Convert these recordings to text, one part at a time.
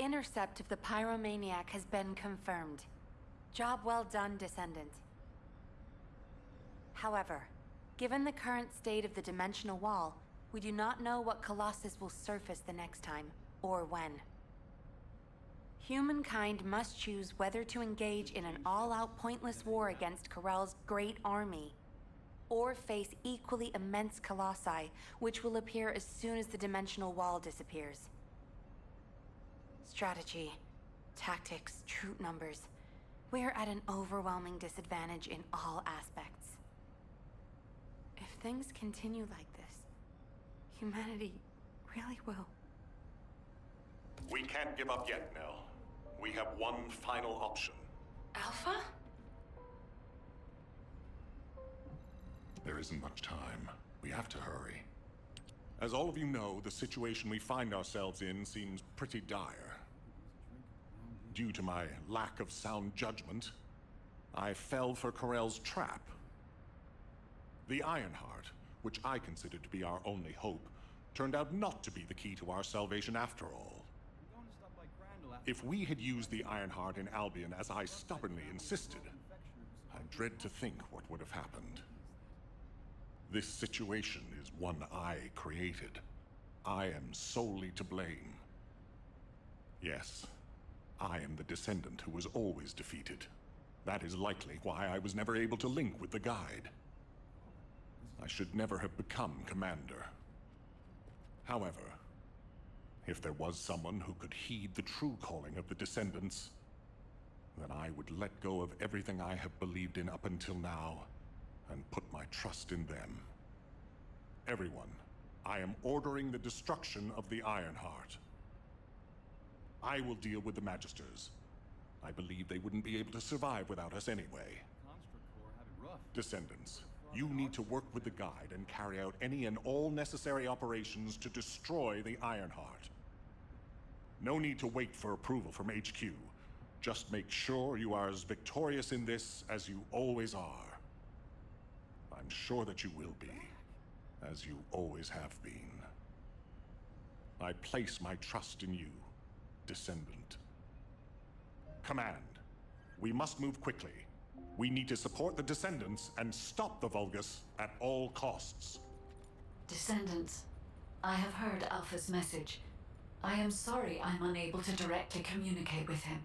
intercept of the pyromaniac has been confirmed. Job well done, Descendant. However, given the current state of the dimensional wall, we do not know what Colossus will surface the next time, or when. Humankind must choose whether to engage in an all-out pointless war against Corell's great army, or face equally immense colossi, which will appear as soon as the dimensional wall disappears. Strategy, tactics, troop numbers. We are at an overwhelming disadvantage in all aspects. If things continue like this, humanity really will. We can't give up yet, Nell. We have one final option. Alpha? There isn't much time. We have to hurry. As all of you know, the situation we find ourselves in seems pretty dire. Due to my lack of sound judgment, I fell for Corell's trap. The Ironheart, which I considered to be our only hope, turned out not to be the key to our salvation after all. If we had used the Ironheart in Albion as I stubbornly insisted, I dread to think what would have happened. This situation is one I created. I am solely to blame. Yes, I am the Descendant who was always defeated. That is likely why I was never able to link with the Guide. I should never have become Commander. However, if there was someone who could heed the true calling of the Descendants, then I would let go of everything I have believed in up until now, and put my trust in them. Everyone, I am ordering the destruction of the Ironheart. I will deal with the Magisters. I believe they wouldn't be able to survive without us anyway. Descendants, you need to work with the Guide and carry out any and all necessary operations to destroy the Ironheart. No need to wait for approval from HQ. Just make sure you are as victorious in this as you always are. I'm sure that you will be, as you always have been. I place my trust in you, Descendant. Command, we must move quickly. We need to support the Descendants and stop the Vulgus at all costs. Descendants, I have heard Alpha's message. I am sorry I'm unable to directly communicate with him.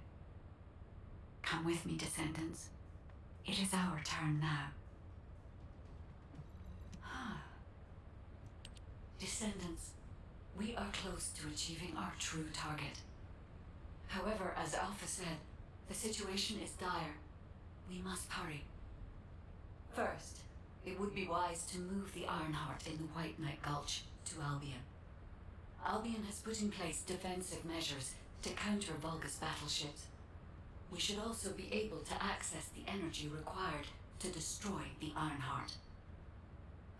Come with me, Descendants. It is our turn now. Descendants, we are close to achieving our true target. However, as Alpha said, the situation is dire. We must hurry. First, it would be wise to move the Ironheart in the White Knight Gulch to Albion. Albion has put in place defensive measures to counter Vulgus battleships. We should also be able to access the energy required to destroy the Ironheart.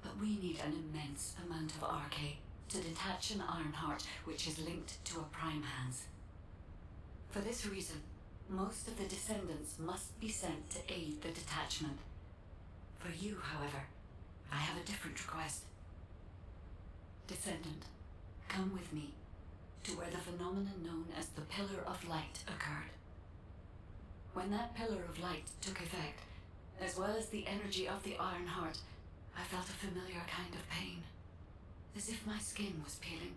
But we need an immense amount of RK to detach an Ironheart which is linked to a Prime Hands. For this reason, most of the Descendants must be sent to aid the detachment. For you, however, I have a different request. Descendant, come with me to where the phenomenon known as the Pillar of Light occurred. When that Pillar of Light took effect, as well as the energy of the Ironheart, I felt a familiar kind of pain, as if my skin was peeling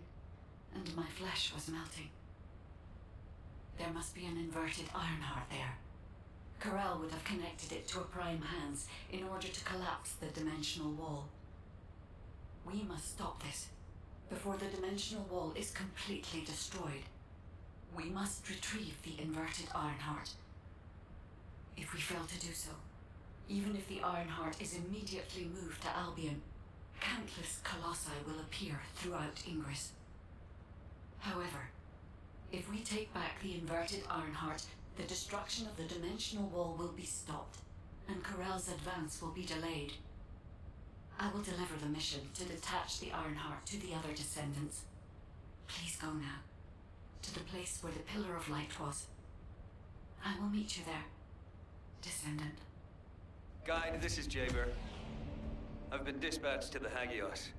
and my flesh was melting. There must be an inverted Ironheart there. Corell would have connected it to a Prime Hands in order to collapse the dimensional wall. We must stop this before the dimensional wall is completely destroyed. We must retrieve the inverted Ironheart. If we fail to do so, even if the Ironheart is immediately moved to Albion, countless colossi will appear throughout Ingress. However, if we take back the inverted Ironheart, the destruction of the dimensional wall will be stopped, and Corell's advance will be delayed. I will deliver the mission to detach the Ironheart to the other Descendants. Please go now, to the place where the Pillar of Light was. I will meet you there, Descendant. Guide, this is Jaber. I've been dispatched to the Hagios.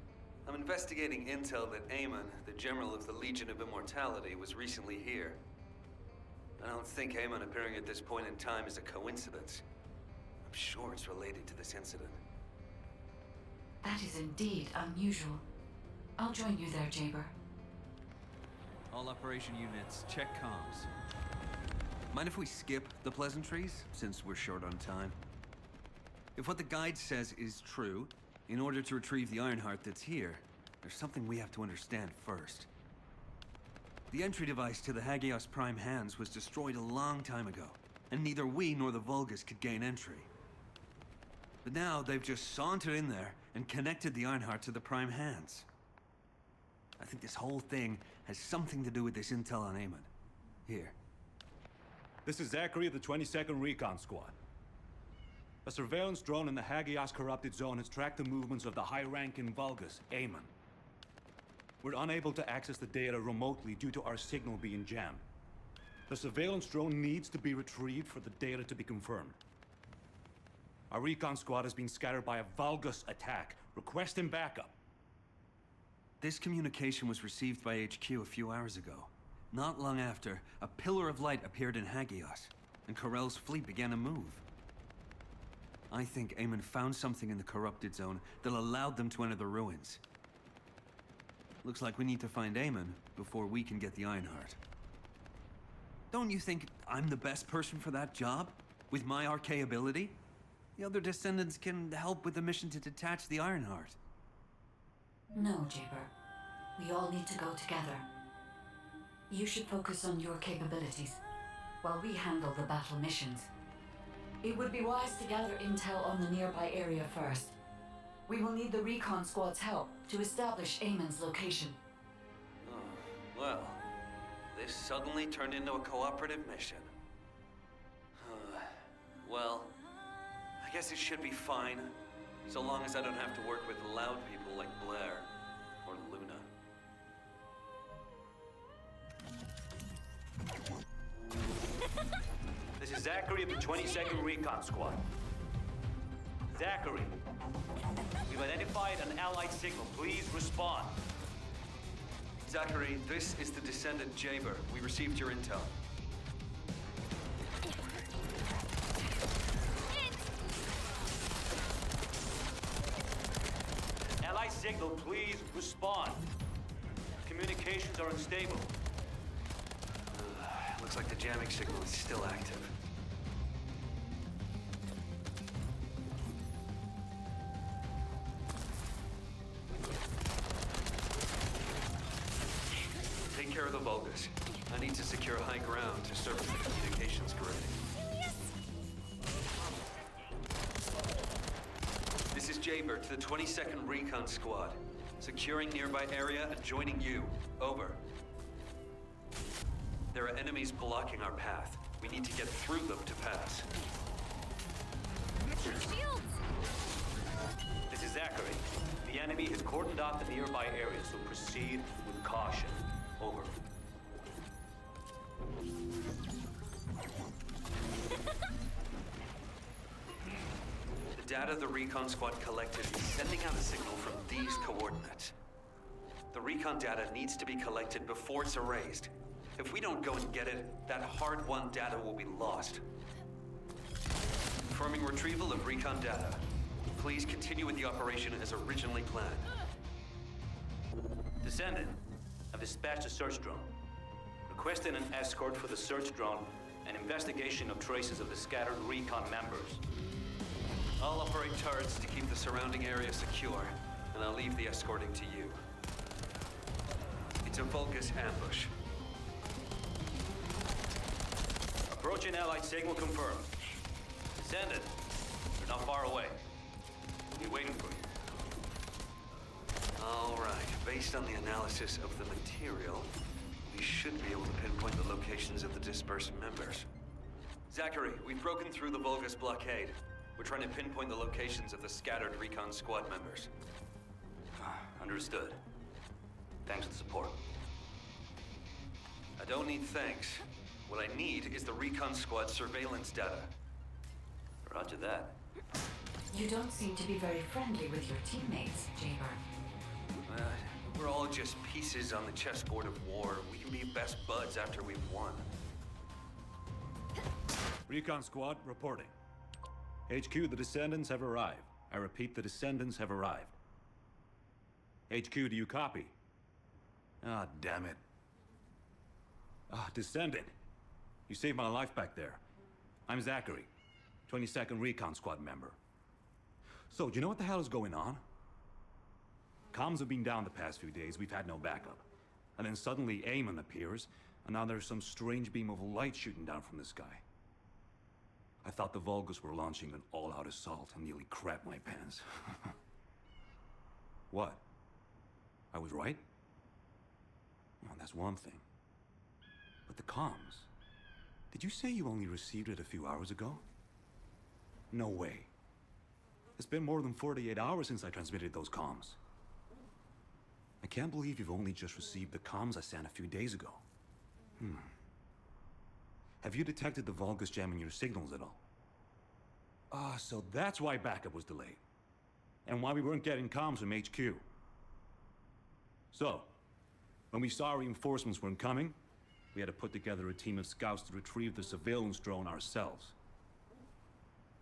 I'm investigating intel that Amon, the General of the Legion of Immortality, was recently here. I don't think Eamon appearing at this point in time is a coincidence. I'm sure it's related to this incident. That is indeed unusual. I'll join you there, Jaber. All operation units, check comms. Mind if we skip the pleasantries, since we're short on time? If what the guide says is true, in order to retrieve the Ironheart that's here, there's something we have to understand first. The entry device to the Hagios Prime Hands was destroyed a long time ago, and neither we nor the Vulgus could gain entry. But now they've just sauntered in there and connected the Ironheart to the Prime Hands. I think this whole thing has something to do with this intel on Eamon. Here. This is Zachary of the 22nd Recon Squad. A surveillance drone in the Hagios corrupted zone has tracked the movements of the high-ranking Vulgus, Eamon. We're unable to access the data remotely due to our signal being jammed. The surveillance drone needs to be retrieved for the data to be confirmed. Our recon squad has been scattered by a Vulgus attack. Requesting backup. This communication was received by HQ a few hours ago. Not long after, a pillar of light appeared in Hagios, and Corell's fleet began to move. I think Eamon found something in the corrupted zone that allowed them to enter the ruins. Looks like we need to find Eamon before we can get the Ironheart. Don't you think I'm the best person for that job? With my RK ability? The other Descendants can help with the mission to detach the Ironheart. No, Jaber. We all need to go together. You should focus on your capabilities, while we handle the battle missions. It would be wise to gather intel on the nearby area first. We will need the recon squad's help to establish Eamon's location. Oh, well, this suddenly turned into a cooperative mission. Well, I guess it should be fine, so long as I don't have to work with loud people like Blair or Luna. This is Zachary of the 22nd Recon Squad. Zachary, we've identified an allied signal. Please respond. Zachary, this is the Descendant Jaber. We received your intel. Allied signal, please respond. Communications are unstable. Looks like the jamming signal is still active. Take care of the Vulgus. I need to secure high ground to service the communications grid. This is Jaber to the 22nd Recon Squad. Securing nearby area and joining you. Over. There are enemies blocking our path. We need to get through them to pass. Shields! This is Zachary. The enemy has cordoned off the nearby area, so proceed with caution. Over. The data the recon squad collected is sending out a signal from these coordinates. The recon data needs to be collected before it's erased. If we don't go and get it, that hard-won data will be lost. Confirming retrieval of recon data. Please continue with the operation as originally planned. Descendant, I've dispatched a search drone. Requesting an escort for the search drone and investigation of traces of the scattered recon members. I'll operate turrets to keep the surrounding area secure, and I'll leave the escorting to you. It's a Vulgus ambush. Approaching Allied signal confirmed. Descendant, you're not far away. We'll be waiting for you. All right, based on the analysis of the material, we should be able to pinpoint the locations of the dispersed members. Zachary, we've broken through the Vulgus blockade. We're trying to pinpoint the locations of the scattered recon squad members. Understood. Thanks for the support. I don't need thanks. What I need is the recon squad surveillance data. Roger that. You don't seem to be very friendly with your teammates, Jaber. We're all just pieces on the chessboard of war. We can be best buds after we've won. Recon squad, reporting. HQ, the Descendants have arrived. I repeat, the Descendants have arrived. HQ, do you copy? Ah, damn it. Ah, Descendant. You saved my life back there. I'm Zachary, 22nd Recon Squad member. So, do you know what the hell is going on? Comms have been down the past few days, we've had no backup. And then suddenly Eamon appears, and now there's some strange beam of light shooting down from the sky. I thought the Vulgus were launching an all-out assault and nearly crapped my pants. What? I was right? Well, that's one thing. But the comms... Did you say you only received it a few hours ago? No way. It's been more than 48 hours since I transmitted those comms. I can't believe you've only just received the comms I sent a few days ago. Have you detected the Vulgus jamming your signals at all? Ah, so that's why backup was delayed. And why we weren't getting comms from HQ. So, when we saw reinforcements weren't coming, we had to put together a team of scouts to retrieve the surveillance drone ourselves.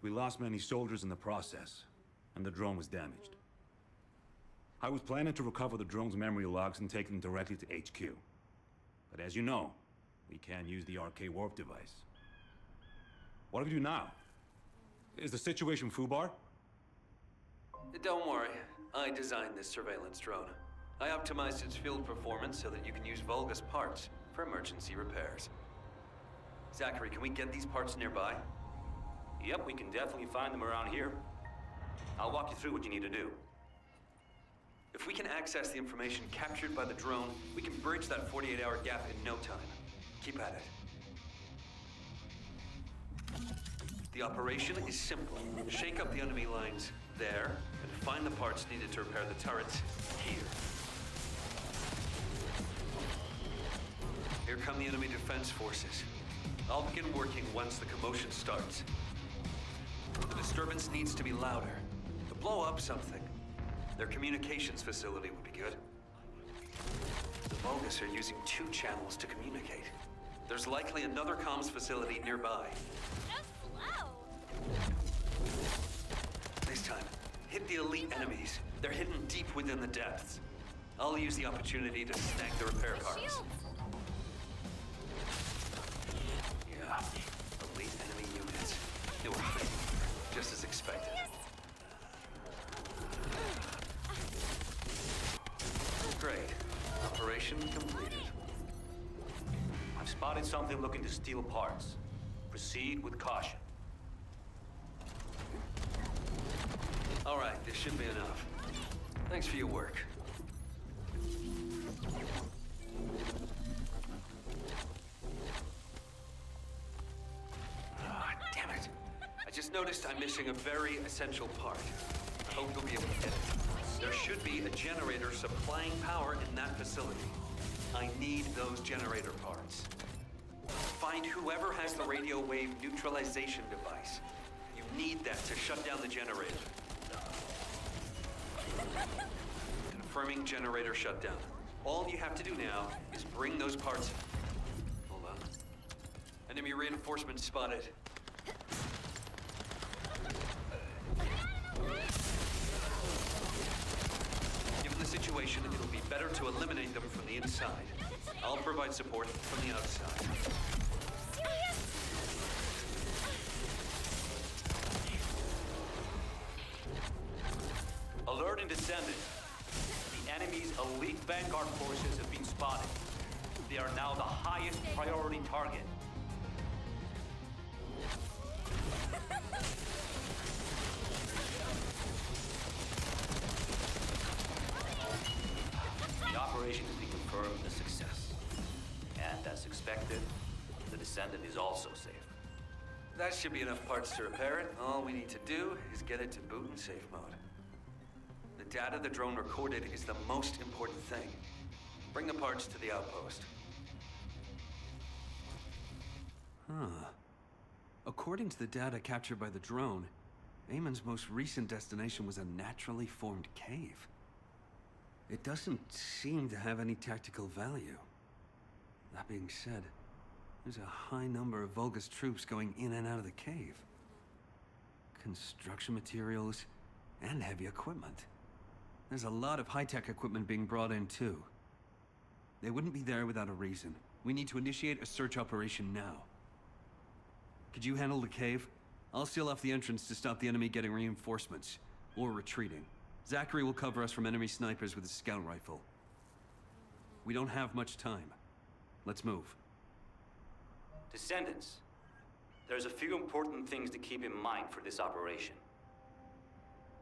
We lost many soldiers in the process, and the drone was damaged. I was planning to recover the drone's memory logs and take them directly to HQ. But as you know, we can't use the RK warp device. What do we do now? Is the situation foobar? Don't worry. I designed this surveillance drone. I optimized its field performance so that you can use Vulgus parts for emergency repairs. Zachary, can we get these parts nearby? Yep, we can definitely find them around here. I'll walk you through what you need to do. If we can access the information captured by the drone, we can bridge that 48-hour gap in no time. Keep at it. The operation is simple. Shake up the enemy lines there, and find the parts needed to repair the turrets here. Here come the enemy defense forces. I'll begin working once the commotion starts. The disturbance needs to be louder. To blow up something, their communications facility would be good. The Vulgus are using 2 channels to communicate. There's likely another comms facility nearby. So slow. This time, hit the elite enemies. They're hidden deep within the depths. I'll use the opportunity to snag the repair parts. Shields. Yeah, elite enemy units. They were hiding, just as expected. Great. Operation completed. I've spotted something looking to steal parts. Proceed with caution. All right, this should be enough. Thanks for your work. Ah, damn it. I just noticed I'm missing a very essential part. I hope you'll be able to get it. There should be a generator supplying power in that facility. I need those generator parts. Find whoever has the radio wave neutralization device. You need that to shut down the generator. Confirming generator shutdown. All you have to do now is bring those parts. Hold on. Enemy reinforcements spotted. Given the situation, it'll be better to eliminate them from the inside. I'll provide support from the outside. Alert and Descendant. The enemy's elite vanguard forces have been spotted. They are now the highest priority target. The operation has been confirmed a success. And as expected, the Descendant is also safe. That should be enough parts to repair it. All we need to do is get it to boot in safe mode. The data the drone recorded is the most important thing. Bring the parts to the outpost. Huh. According to the data captured by the drone, Eamon's most recent destination was a naturally formed cave. It doesn't seem to have any tactical value. That being said, There's a high number of Vulgus troops going in and out of the cave. Construction materials and heavy equipment. There's a lot of high-tech equipment being brought in, too. They wouldn't be there without a reason. We need to initiate a search operation now. Could you handle the cave? I'll seal off the entrance to stop the enemy getting reinforcements, or retreating. Zachary will cover us from enemy snipers with his scout rifle. We don't have much time. Let's move. Descendants, there's a few important things to keep in mind for this operation.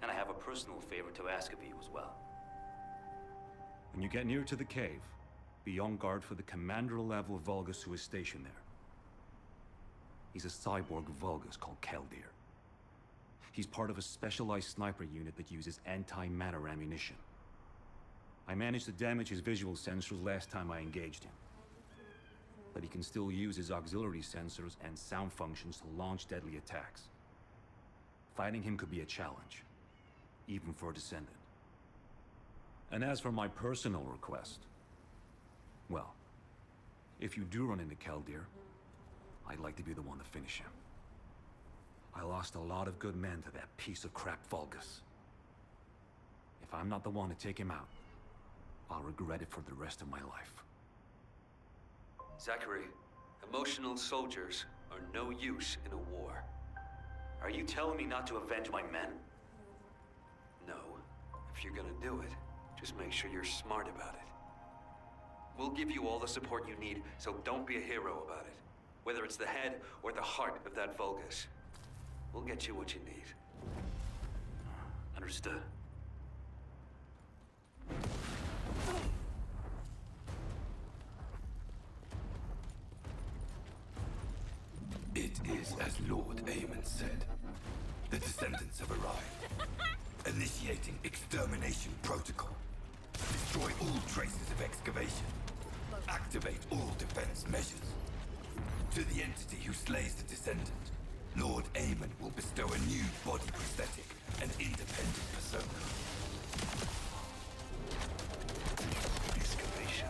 And I have a personal favor to ask of you as well. When you get near to the cave, be on guard for the commander-level Vulgus who is stationed there. He's a cyborg Vulgus called Keldir. He's part of a specialized sniper unit that uses anti-matter ammunition. I managed to damage his visual sensors last time I engaged him. But he can still use his auxiliary sensors and sound functions to launch deadly attacks. Fighting him could be a challenge, even for a Descendant. And as for my personal request, well, if you do run into Keldir, I'd like to be the one to finish him. I lost a lot of good men to that piece of crap Vulgus. If I'm not the one to take him out, I'll regret it for the rest of my life. Zachary, emotional soldiers are no use in a war. Are you telling me not to avenge my men? No. If you're gonna do it, just make sure you're smart about it. We'll give you all the support you need, so don't be a hero about it. Whether it's the head or the heart of that Vulgus. We'll get you what you need. Understood. It is as Lord Aemon said. The Descendants have arrived. Initiating extermination protocol. Destroy all traces of excavation. Activate all defense measures. To the entity who slays the Descendant, Lord Aemon will bestow a new body prosthetic and independent persona. Excavation.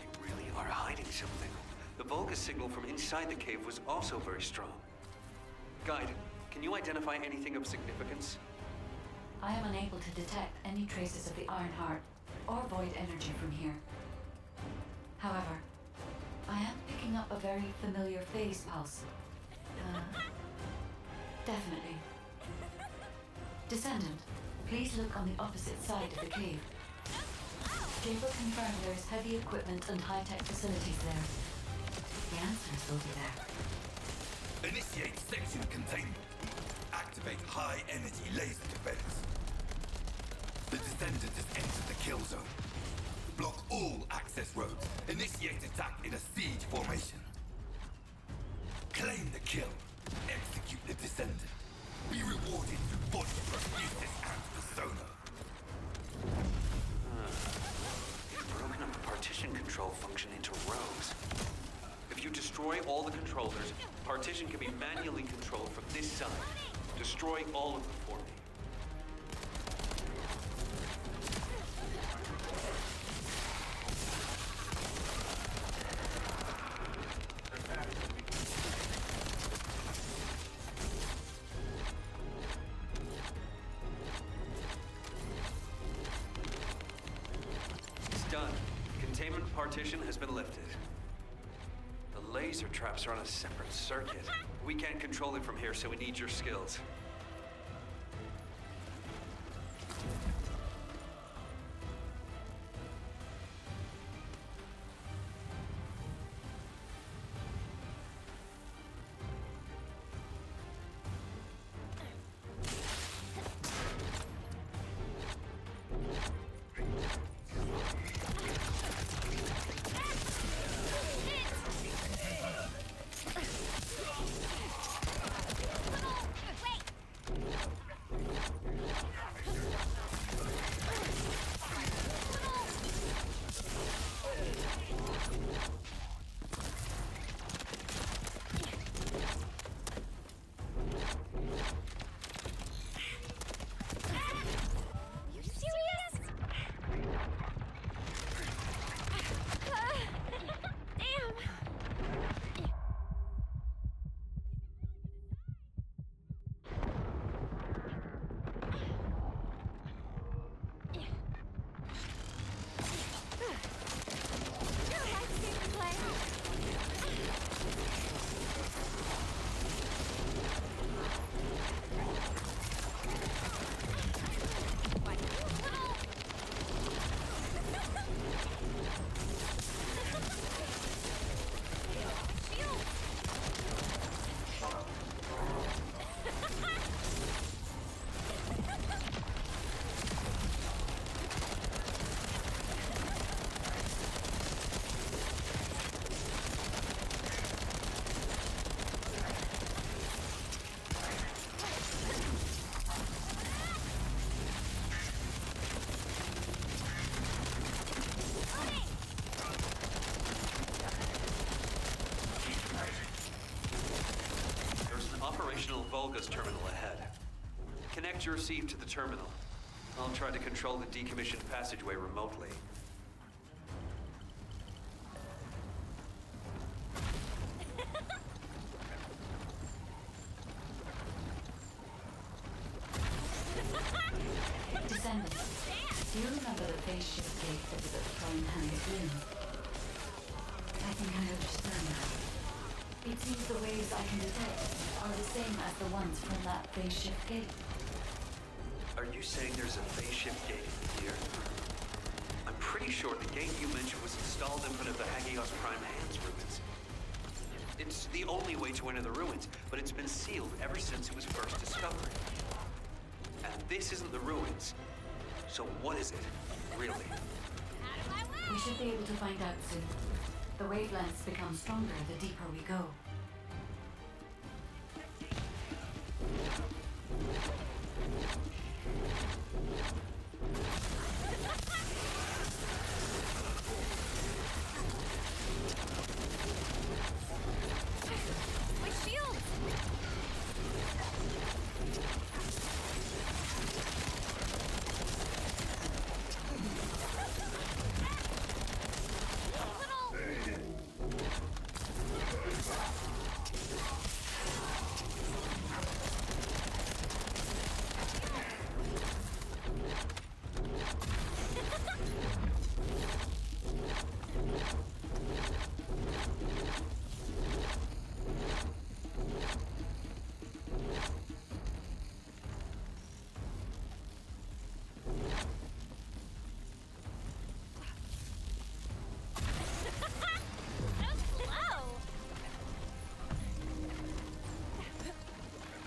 You really are hiding something. The Vulgus signal from inside the cave was also very strong. Guide, can you identify anything of significance? I am unable to detect any traces of the Iron Heart or void energy from here. However, I am picking up a very familiar phase pulse. Definitely. Descendant, please look on the opposite side of the cave. Jaber confirmed there is heavy equipment and high-tech facilities there. The answers will be there. Initiate section containment. Activate high-energy laser defense. The Descendant has entered the kill zone. Block all access roads. Initiate attack in a siege formation. Claim the kill. Execute the Descendant. Be rewarded through body prosthesis and persona. You've broken up the partition control function into rows. If you destroy all the controllers, partition can be manually controlled from this side. Destroy all of them for me. It's done. Containment partition has been lifted. The laser traps are on a separate circuit. We can't control it from here, so we need your skills. Volga's terminal ahead. Connect your receive to the terminal. I'll try to control the decommissioned passageway remotely. Descendant, do you remember the phase shift gate that was at the prime hangar's rim? I think I understand now. It seems the waves I can detect are the same as the ones from that phase shift gate. Are you saying there's a phase shift gate here? I'm pretty sure the gate you mentioned was installed in front of the Hagios Prime Hands ruins. It's the only way to enter the ruins, but it's been sealed ever since it was first discovered. And this isn't the ruins. So what is it, really? We should be able to find out soon. The wavelengths become stronger the deeper we go. My shield!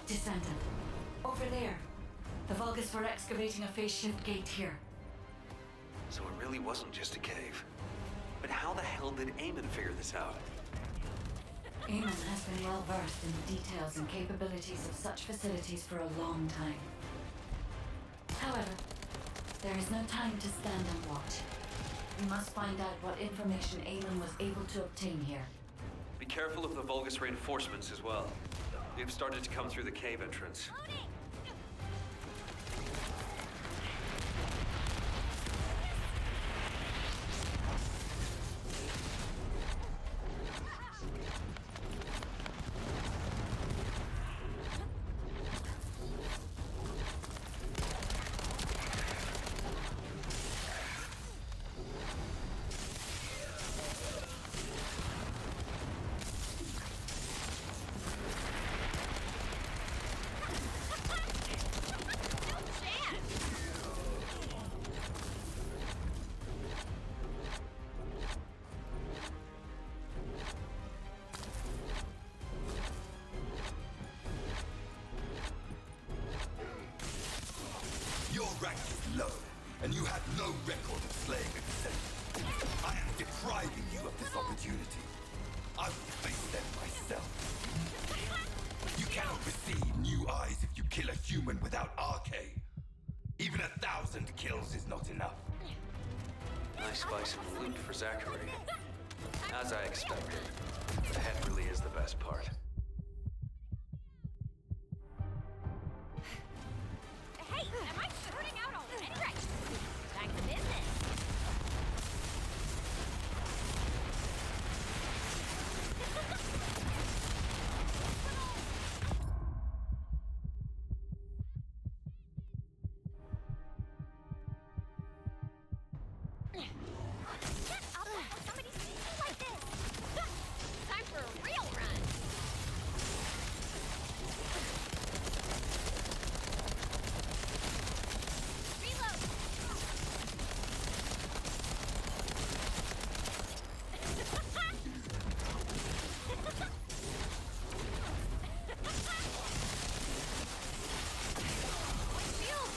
Descendant, over there. The Vulgus were excavating a phase shift gate here. So it really wasn't just a cave. But how the hell did Eamon figure this out? Eamon has been well versed in the details and capabilities of such facilities for a long time. However, there is no time to stand and watch. We must find out what information Eamon was able to obtain here. Be careful of the Vulgus reinforcements as well. They've started to come through the cave entrance. Your rank is low, and you have no record of slaying a descendant. I am depriving you of this opportunity. I will face them myself. You cannot receive new eyes if you kill a human without arcade. Even 1,000 kills is not enough. Nice spice of loot for Zachary. As I expected, the head really is the best part. Hey, am I shooting out already? Right. Back to business. Shut up before somebody sees me like this. Time for a real run. Reload. Shield.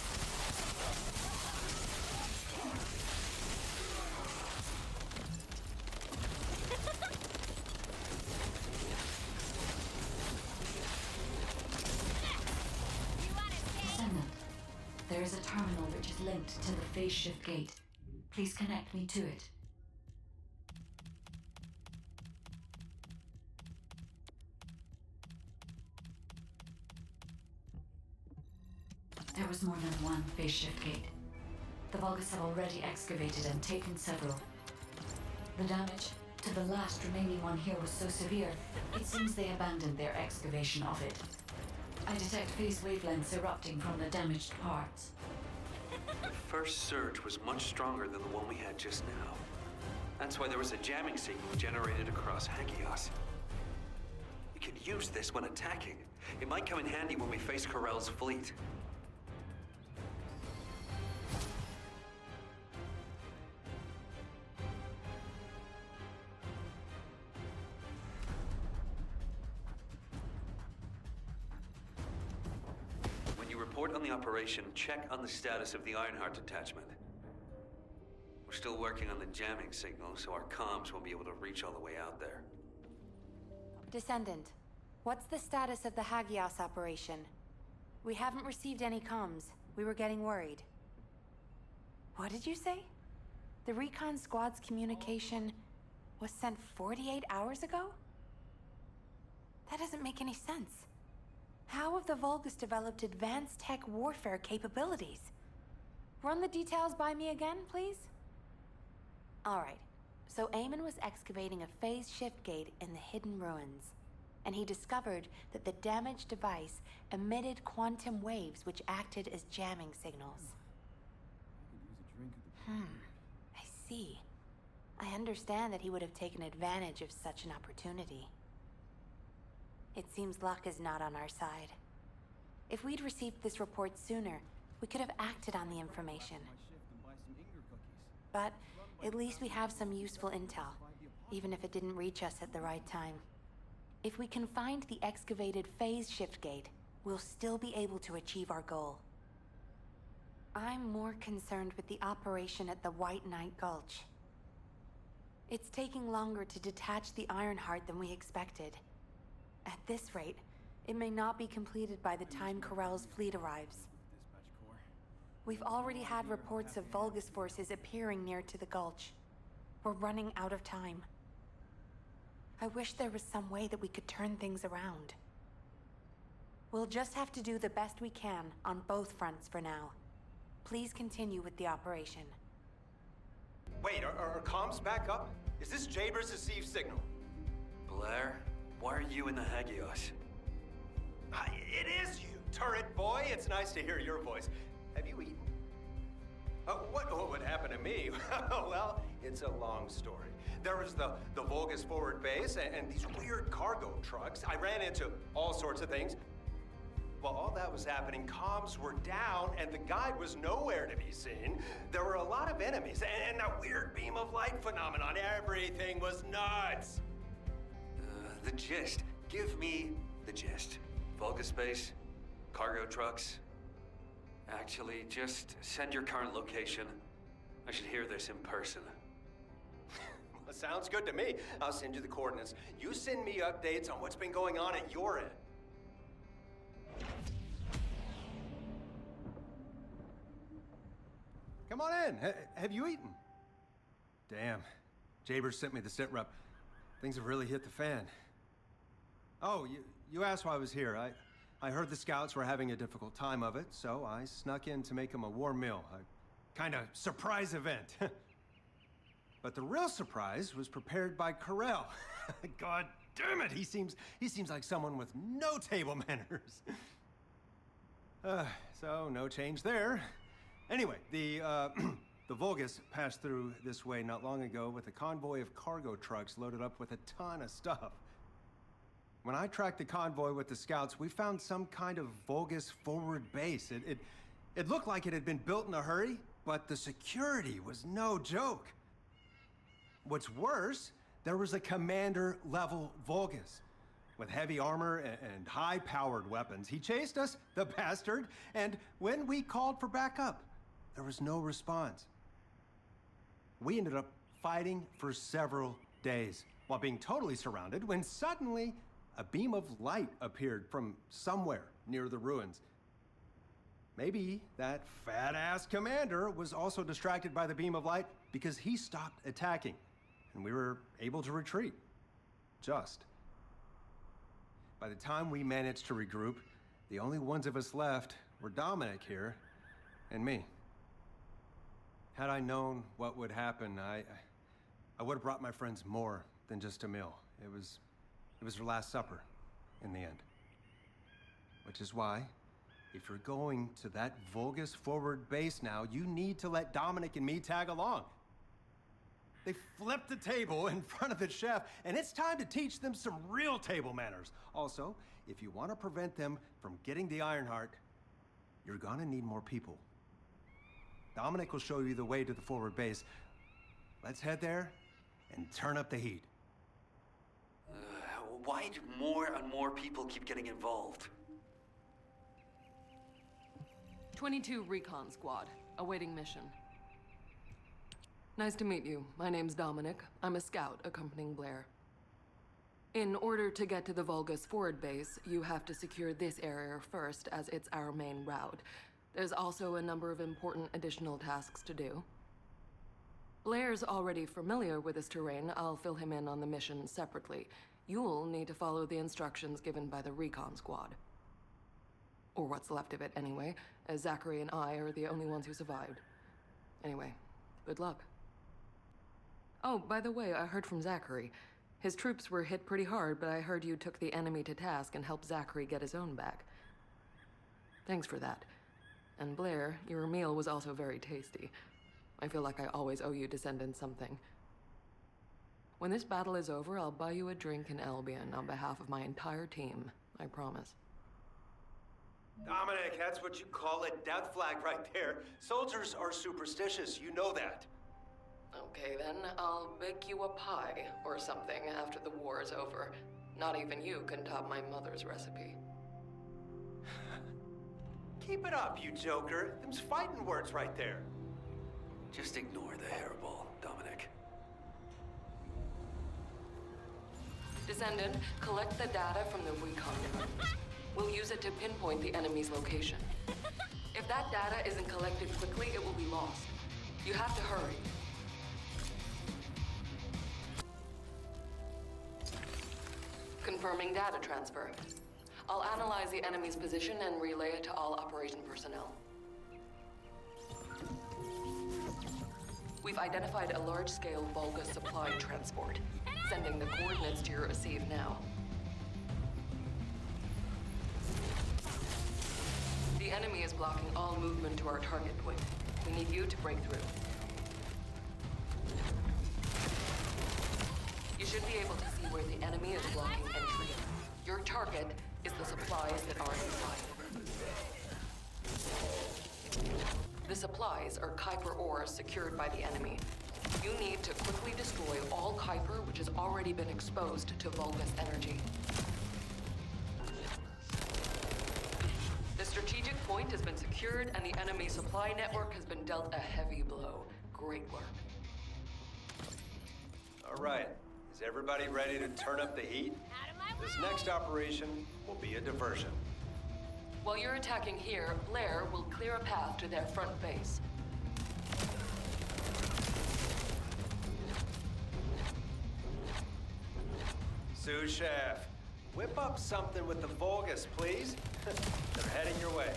You want to take? Descendant, there is a terminal which is linked to the phase shift gate. Please connect me to it. There was more than one phase shift gate. The Vulgus have already excavated and taken several. The damage to the last remaining one here was so severe, it seems they abandoned their excavation of it. I detect phase wavelengths erupting from the damaged parts. The first surge was much stronger than the one we had just now. That's why there was a jamming signal generated across Hagios. We could use this when attacking. It might come in handy when we face Corell's fleet. When you report on the operation, check on the status of the Ironheart detachment. We're still working on the jamming signal, so our comms won't be able to reach all the way out there. Descendant, what's the status of the Hagios operation? We haven't received any comms. We were getting worried. What did you say? The recon squad's communication was sent 48 hours ago? That doesn't make any sense. How have the Vulgus developed advanced tech warfare capabilities? Run the details by me again, please? Alright, so Eamon was excavating a phase shift gate in the hidden ruins, and he discovered that the damaged device emitted quantum waves which acted as jamming signals. I see. I understand that he would have taken advantage of such an opportunity. It seems luck is not on our side. If we'd received this report sooner, we could have acted on the information. But at least we have some useful intel, even if it didn't reach us at the right time. If we can find the excavated phase shift gate, we'll still be able to achieve our goal. I'm more concerned with the operation at the White Knight Gulch. It's taking longer to detach the Ironheart than we expected. At this rate, it may not be completed by the time Corell's fleet arrives. We've already had reports of Vulgus forces appearing near to the Gulch. We're running out of time. I wish there was some way that we could turn things around. We'll just have to do the best we can on both fronts for now. Please continue with the operation. Wait, are comms back up? Is this Jaber's received signal? Blair, why are you in the Hagios? It is you, turret boy. It's nice to hear your voice. Have you eaten? What would happen to me? Well, it's a long story. There was the Vulgus forward base and these weird cargo trucks. I ran into all sorts of things. While all that was happening, comms were down and the guide was nowhere to be seen. There were a lot of enemies and that weird beam of light phenomenon. Everything was nuts. The gist. Give me the gist. Vulgus base, cargo trucks. Actually, just send your current location. I should hear this in person. Well, sounds good to me. I'll send you the coordinates. You send me updates on what's been going on at your end. Come on in. Have you eaten? Damn. Jaber sent me the sit rep. Things have really hit the fan. Oh, you asked why I was here. I heard the scouts were having a difficult time of it, so I snuck in to make them a warm meal. A kind of surprise event. But the real surprise was prepared by Corell. God damn it, he seems like someone with no table manners. So no change there. Anyway, the Vulgus passed through this way not long ago with a convoy of cargo trucks loaded up with a ton of stuff. When I tracked the convoy with the scouts, we found some kind of Vulgus forward base. It looked like it had been built in a hurry, but the security was no joke. What's worse, there was a commander-level Vulgus with heavy armor and high-powered weapons. He chased us, the bastard, and when we called for backup, there was no response. We ended up fighting for several days while being totally surrounded when suddenly a beam of light appeared from somewhere near the ruins. Maybe that fat-ass commander was also distracted by the beam of light because he stopped attacking, and we were able to retreat. Just. By the time we managed to regroup, the only ones of us left were Dominic here, and me. Had I known what would happen, I would have brought my friends more than just a meal. It was their last supper, in the end. Which is why, if you're going to that Vulgus forward base now, you need to let Dominic and me tag along. They flipped the table in front of the chef, and it's time to teach them some real table manners. Also, if you want to prevent them from getting the Ironheart, you're gonna need more people. Dominic will show you the way to the forward base. Let's head there and turn up the heat. Why do more and more people keep getting involved? 22 Recon Squad, awaiting mission. Nice to meet you. My name's Dominic. I'm a scout accompanying Blair. In order to get to the Vulgus forward base, you have to secure this area first, as it's our main route. There's also a number of important additional tasks to do. Blair's already familiar with this terrain. I'll fill him in on the mission separately. You'll need to follow the instructions given by the Recon Squad. Or what's left of it, anyway, as Zachary and I are the only ones who survived. Anyway, good luck. Oh, by the way, I heard from Zachary. His troops were hit pretty hard, but I heard you took the enemy to task and helped Zachary get his own back. Thanks for that. And Blair, your meal was also very tasty. I feel like I always owe you Descendant something. When this battle is over, I'll buy you a drink in Albion on behalf of my entire team. I promise. Dominic, that's what you call a death flag right there. Soldiers are superstitious, you know that. Okay then, I'll bake you a pie or something after the war is over. Not even you can top my mother's recipe. Keep it up, you joker. Them's fighting words right there. Just ignore the hairball, Dominic. Descendant, collect the data from the recon network. We'll use it to pinpoint the enemy's location. If that data isn't collected quickly, it will be lost. You have to hurry. Confirming data transfer. I'll analyze the enemy's position and relay it to all operation personnel. We've identified a large-scale Vulgus supply transport. Sending the coordinates to your receive now. The enemy is blocking all movement to our target point. We need you to break through. You should be able to see where the enemy is blocking entry. Your target is the supplies that are inside. The supplies are Kuiper ores secured by the enemy. You need to quickly destroy all Kuiper which has already been exposed to Vulgus energy. The strategic point has been secured and the enemy supply network has been dealt a heavy blow. Great work. All right, is everybody ready to turn up the heat? This next operation will be a diversion. While you're attacking here, Blair will clear a path to their front base. Sous Chef, whip up something with the Vulgus, please. They're heading your way.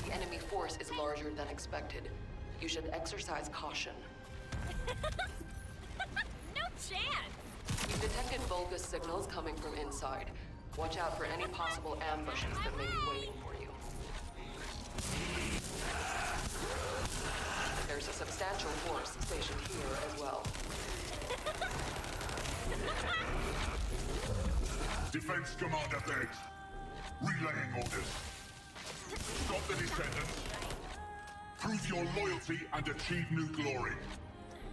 The enemy force is larger than expected. You should exercise caution. No chance! We've detected Vulgus signals coming from inside. Watch out for any possible ambushes that may be waiting for you. There's a substantial force stationed here as well. Defense Commander Biggs. Relaying orders. Stop the Descendants. Prove your loyalty and achieve new glory.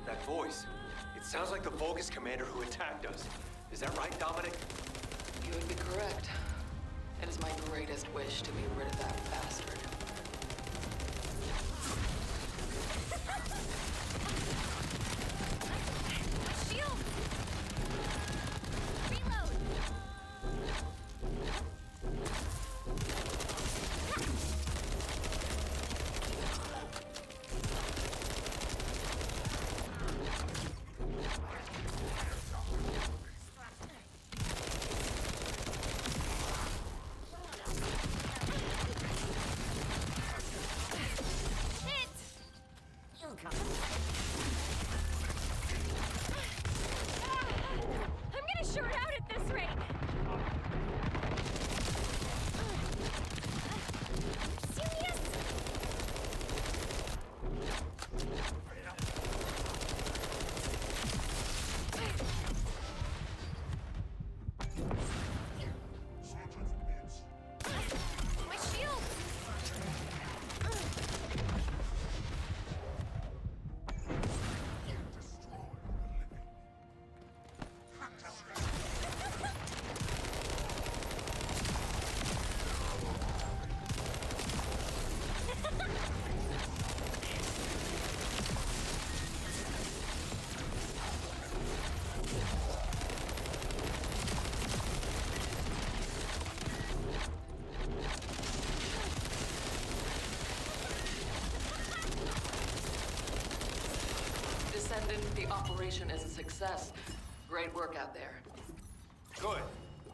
That voice, it sounds like the Vulgus commander who attacked us. Is that right, Dominic? You would be correct. It is my greatest wish to be rid of that bastard. Shield! Reload! Operation is a success. Great work out there. Good.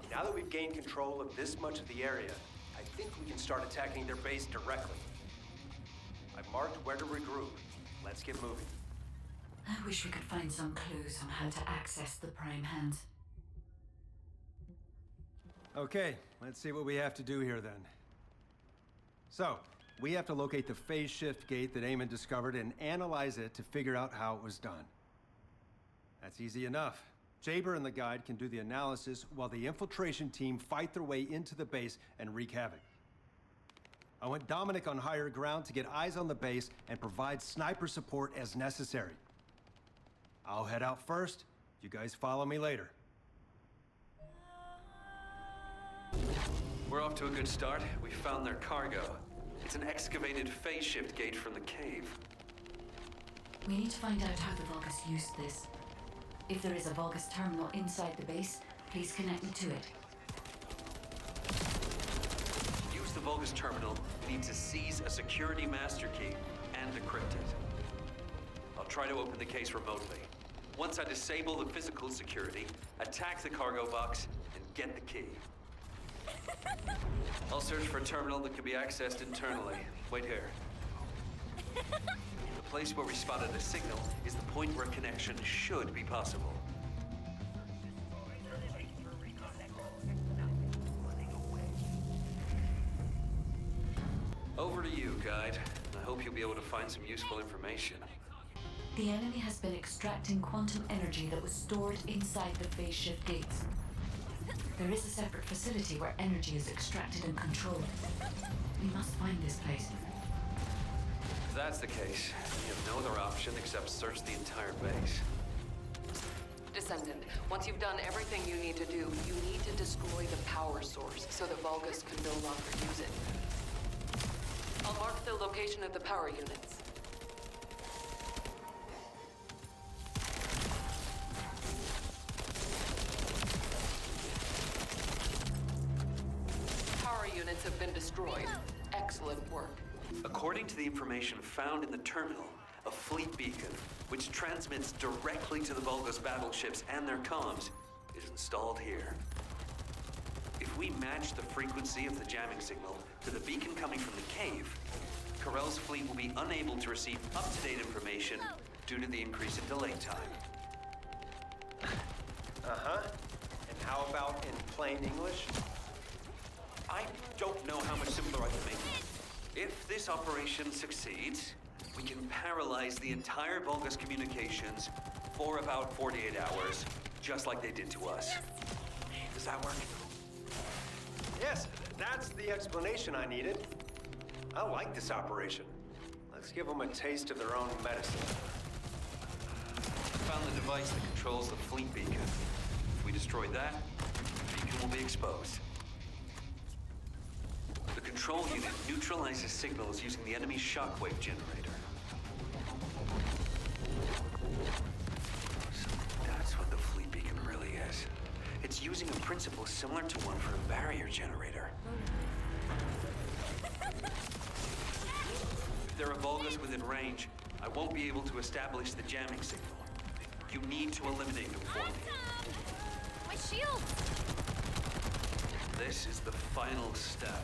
Now that we've gained control of this much of the area, I think we can start attacking their base directly. I've marked where to regroup. Let's get moving. I wish we could find some clues on how to access the Prime Hands. Okay, let's see what we have to do here then. So, we have to locate the phase shift gate that Eamon discovered and analyze it to figure out how it was done. That's easy enough. Jaber and the guide can do the analysis while the infiltration team fight their way into the base and wreak havoc. I want Dominic on higher ground to get eyes on the base and provide sniper support as necessary. I'll head out first. You guys follow me later. We're off to a good start. We found their cargo. It's an excavated phase shift gate from the cave. We need to find out how the Vulgus used this. If there is a Vulgus terminal inside the base, please connect me to it. To use the Vulgus terminal, we need to seize a security master key and decrypt it. I'll try to open the case remotely. Once I disable the physical security, attack the cargo box, and get the key. I'll search for a terminal that can be accessed internally. Wait here. The place where we spotted a signal is the point where connection should be possible. Over to you, guide. I hope you'll be able to find some useful information. The enemy has been extracting quantum energy that was stored inside the phase shift gates. There is a separate facility where energy is extracted and controlled. We must find this place. If that's the case, we have no other option except search the entire base. Descendant, once you've done everything you need to do, you need to destroy the power source so the Vulgus can no longer use it. I'll mark the location of the power units. Power units have been destroyed. Excellent work. According to the information found in the terminal, a fleet beacon, which transmits directly to the Vulgus battleships and their comms, is installed here. If we match the frequency of the jamming signal to the beacon coming from the cave, Corell's fleet will be unable to receive up-to-date information due to the increase in delay time. Uh-huh. And how about in plain English? I don't know how much simpler I can make it. If this operation succeeds, we can paralyze the entire Vulgus communications for about 48 hours, just like they did to us. Does that work? Yes, that's the explanation I needed. I like this operation. Let's give them a taste of their own medicine. I found the device that controls the fleet beacon. If we destroy that, the beacon will be exposed. The control unit neutralizes signals using the enemy's shockwave generator. So that's what the fleet beacon really is. It's using a principle similar to one for a barrier generator. If there are Vulgus within range, I won't be able to establish the jamming signal. You need to eliminate them for me. My shield! This is the final step.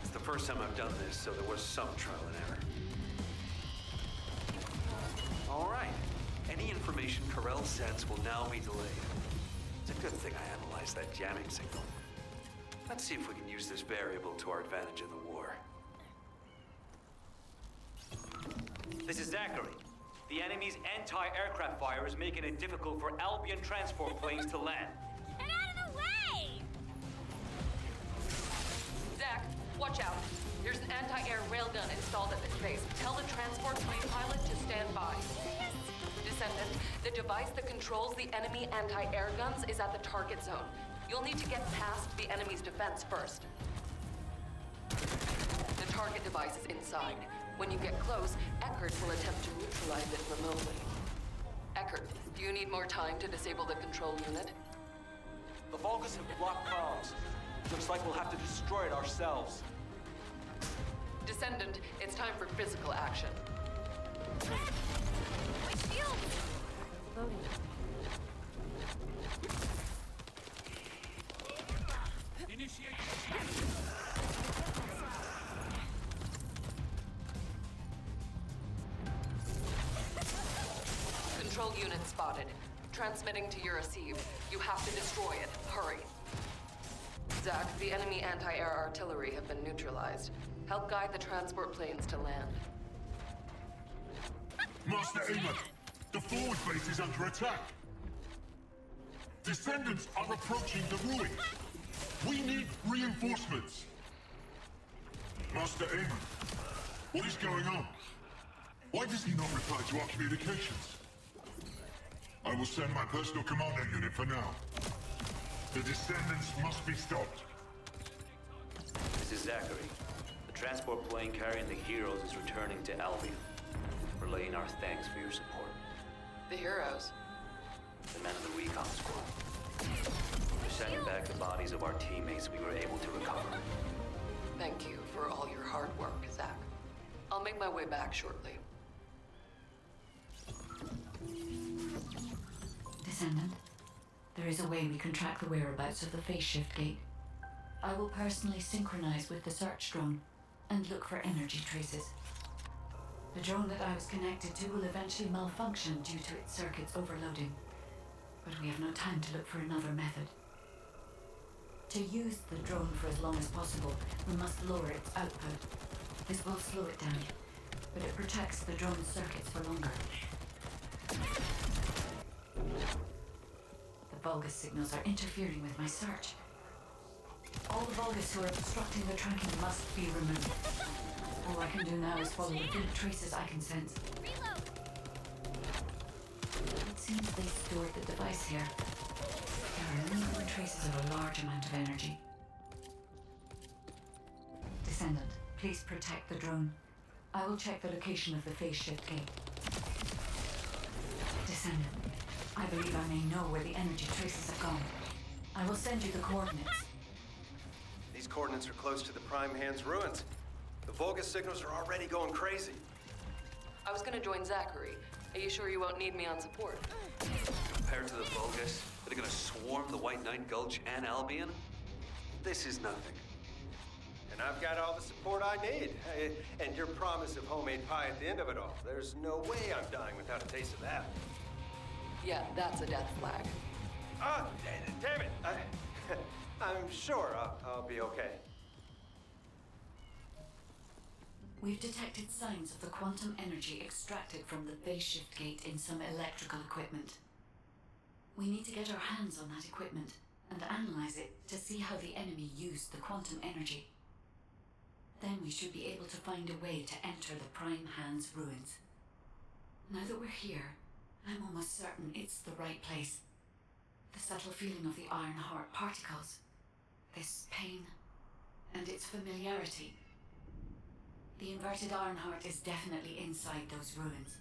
It's the first time I've done this, so there was some trial and error. All right. Any information Corell sends will now be delayed. It's a good thing I analyzed that jamming signal. Let's see if we can use this variable to our advantage in the war. This is Zachary. The enemy's anti-aircraft fire is making it difficult for Albion transport planes to land. Get out of the way! Zach, watch out. There's an anti-air railgun installed at this base. Tell the transport plane pilot to stand by. Descendant, the device that controls the enemy anti-air guns is at the target zone. You'll need to get past the enemy's defense first. The target device is inside. When you get close, Eckert will attempt to neutralize it remotely. Eckert, do you need more time to disable the control unit? The Vulgus have blocked comms. Looks like we'll have to destroy it ourselves. Descendant, it's time for physical action. My shield! Loading. Control unit spotted. Transmitting to your receive. You have to destroy it. Hurry. Zach, the enemy anti-air artillery have been neutralized. Help guide the transport planes to land. Master Aemon, the forward base is under attack. Descendants are approaching the ruins. We need reinforcements. Master Aemon, what is going on? Why does he not reply to our communications? I will send my personal commando unit for now. The Descendants must be stopped. This is Zachary. The transport plane carrying the Heroes is returning to Albion. Relaying our thanks for your support. The Heroes? The men of the recon squad. We're sending back the bodies of our teammates we were able to recover. Thank you for all your hard work, Zach. I'll make my way back shortly. Descendant, there is a way we can track the whereabouts of the phase shift gate. I will personally synchronize with the search drone and look for energy traces. The drone that I was connected to will eventually malfunction due to its circuits overloading. But we have no time to look for another method. To use the drone for as long as possible, we must lower its output. This will slow it down, but it protects the drone's circuits for longer. The Vulgus signals are interfering with my search. All the Vulgus who are obstructing the tracking must be removed. All I can do now is follow the faint traces I can sense. Reload. It seems they stored the device here. There are lingering traces of a large amount of energy. Descendant, please protect the drone. I will check the location of the phase shift gate. Descendant, I believe I may know where the energy traces have gone. I will send you the coordinates. These coordinates are close to the Prime Hand's ruins. The Vulgus signals are already going crazy. I was gonna join Zachary. Are you sure you won't need me on support? Compared to the Vulgus, that are gonna swarm the White Knight Gulch and Albion, this is nothing. And I've got all the support I need. And your promise of homemade pie at the end of it all. There's no way I'm dying without a taste of that. Yeah, that's a death flag. Ah, damn it! I'm sure I'll be okay. We've detected signs of the quantum energy extracted from the phase shift gate in some electrical equipment. We need to get our hands on that equipment and analyze it to see how the enemy used the quantum energy. Then we should be able to find a way to enter the Prime Hand's ruins. Now that we're here, I'm almost certain it's the right place. The subtle feeling of the Iron Heart particles, this pain, and its familiarity. The inverted Ironheart is definitely inside those ruins.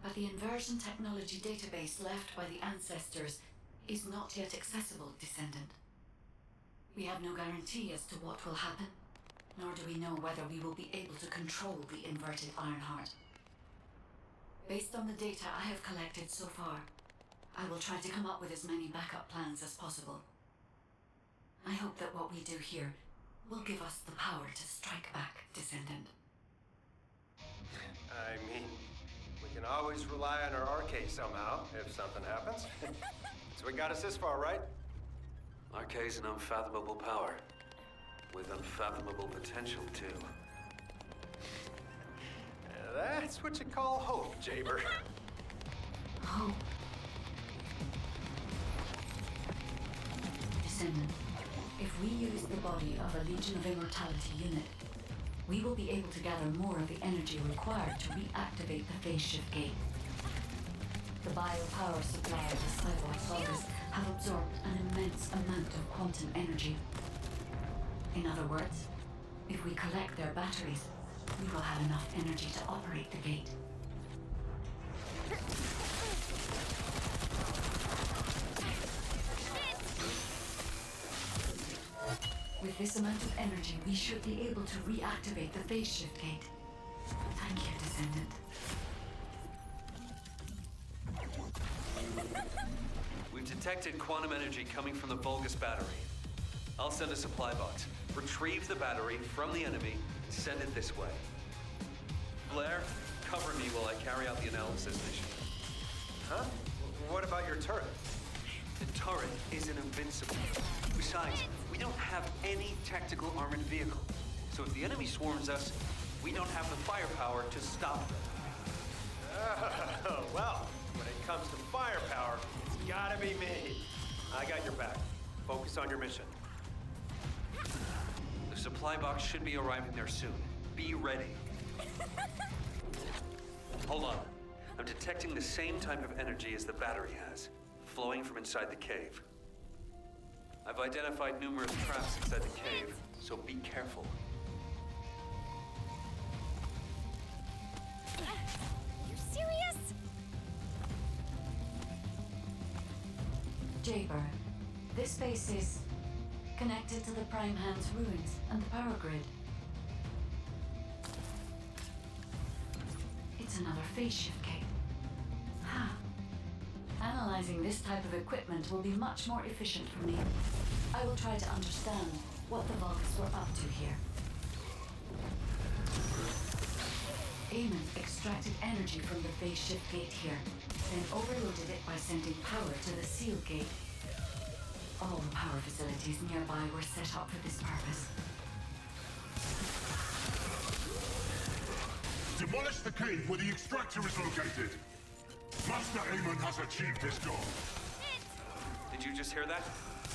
But the inversion technology database left by the ancestors is not yet accessible, Descendant. We have no guarantee as to what will happen, nor do we know whether we will be able to control the inverted Ironheart. Based on the data I have collected so far, I will try to come up with as many backup plans as possible. I hope that what we do here will give us the power to strike back, Descendant. I mean, we can always rely on our arcade somehow, if something happens. So we got us this far, right? Arcade's an unfathomable power. With unfathomable potential, too. That's what you call hope, Jaber. Hope. Descendant, if we use the body of a Legion of Immortality unit, we will be able to gather more of the energy required to reactivate the phase shift gate. The biopower supply of the cyborg Vulgus have absorbed an immense amount of quantum energy. In other words, if we collect their batteries, we will have enough energy to operate the gate. With this amount of energy, we should be able to reactivate the phase shift gate. Thank you, Descendant. We've detected quantum energy coming from the Vulgus battery. I'll send a supply box. Retrieve the battery from the enemy and send it this way. Blair, cover me while I carry out the analysis mission. Huh? What about your turret? The turret isn't invincible. Besides, we don't have any tactical armored vehicle. So if the enemy swarms us, we don't have the firepower to stop them. Well, when it comes to firepower, it's gotta be me. I got your back. Focus on your mission. The supply box should be arriving there soon. Be ready. Hold on. I'm detecting the same type of energy as the battery has, flowing from inside the cave. I've identified numerous traps inside the cave, so be careful. You serious? Jaber, this base is connected to the Prime Hand's ruins and the power grid. It's another phase shift gate. Ha! Analyzing this type of equipment will be much more efficient for me. I will try to understand what the Vulgus were up to here. Eamon extracted energy from the phase shift gate here, then overloaded it by sending power to the seal gate. All the power facilities nearby were set up for this purpose. Demolish the cave where the extractor is located. Master Aemon has achieved his goal. Did you just hear that?